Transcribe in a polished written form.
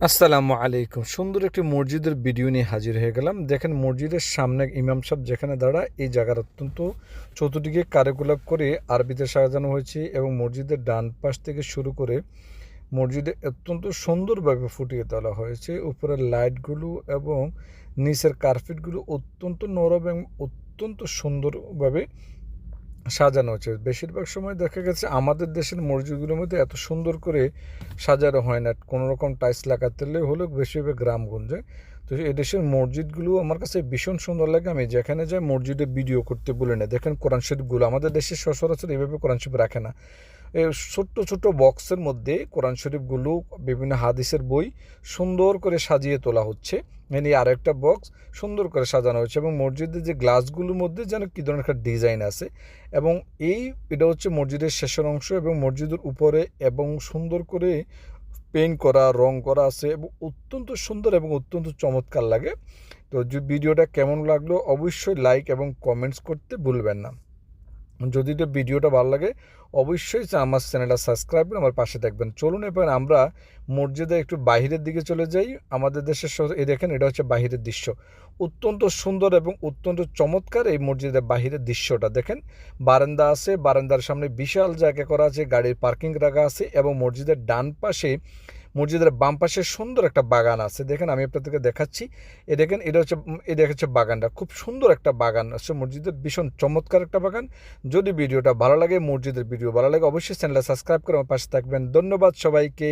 আসসালামু আলাইকুম। সুন্দর একটি মসজিদের ভিডিও নিয়ে হাজির হয়ে গেলাম। দেখেন মসজিদের সামনে ইমাম সাহেব যেখানে দাঁড়ায় এই জায়গার অত্যন্ত চতুর্দিকে কারুকলাপ করে আরবিতে সাজানো হয়েছে এবং মসজিদের ডান পাশ থেকে শুরু করে মসজিদে অত্যন্ত সুন্দরভাবে ফুটিয়ে তোলা হয়েছে। উপরের লাইটগুলো এবং নিচের কার্পেটগুলো অত্যন্ত নরম এবং অত্যন্ত সুন্দরভাবে সাজানো হচ্ছে। বেশিরভাগ সময় দেখা গেছে আমাদের দেশের মসজিদগুলোর মধ্যে এত সুন্দর করে সাজানো হয় না, কোনো রকম টাইলস লাগাতে হলেও বেশিরভাগ গ্রামগঞ্জে। তো এদেশের মসজিদগুলো আমার কাছে ভীষণ সুন্দর লাগে। আমি যেখানে যাই মসজিদে ভিডিও করতে বলি না। দেখেন কোরআন শরীফগুলো আমাদের দেশে সচরাচর এইভাবে কোরআন শরীফ রাখে না। এই ছোট্ট ছোট্ট বক্সের মধ্যে কোরআন শরীফগুলো, বিভিন্ন হাদিসের বই সুন্দর করে সাজিয়ে তোলা হচ্ছে। এনে আরেকটা বক্স সুন্দর করে সাজানো হয়েছে এবং মসজিদের যে গ্লাসগুলোর মধ্যে যেন কী ধরনের একটা ডিজাইন আছে। এবং এটা হচ্ছে মসজিদের শেষের অংশ এবং মসজিদের উপরে এবং সুন্দর করে পেইন্ট করা, রং করা আছে এবং অত্যন্ত সুন্দর এবং অত্যন্ত চমৎকার লাগে। তো ভিডিওটা কেমন লাগলো অবশ্যই লাইক এবং কমেন্টস করতে ভুলবেন না। যদি ভিডিওটা ভালো লাগে অবশ্যই আমার চ্যানেলটা সাবস্ক্রাইব করে আমার পাশে থাকবেন। চলুন এবার আমরা মসজিদে একটু বাহিরের দিকে চলে যাই। আমাদের দেশের এই দেখেন, এটা হচ্ছে বাহিরের দৃশ্য। অত্যন্ত সুন্দর এবং অত্যন্ত চমৎকার এই মসজিদের বাহিরের দৃশ্যটা দেখেন। বারান্দা আছে, বারান্দার সামনে বিশাল জায়গা করা আছে, গাড়ির পার্কিং রাখা আছে এবং মসজিদের ডান পাশে, মসজিদের বাম পাশে সুন্দর একটা বাগান আছে। দেখেন আমি আপনাদেরকে দেখাচ্ছি। দেখেন এটা হচ্ছে, হচ্ছে বাগানটা, খুব সুন্দর একটা বাগান আছে মসজিদের, ভীষণ চমৎকার একটা বাগান। যদি ভিডিওটা ভালো লাগে, মসজিদের ভিডিও ভালো লাগে, অবশ্যই চ্যানেলটা সাবস্ক্রাইব করে আমার পাশে থাকবেন। ধন্যবাদ সবাইকে।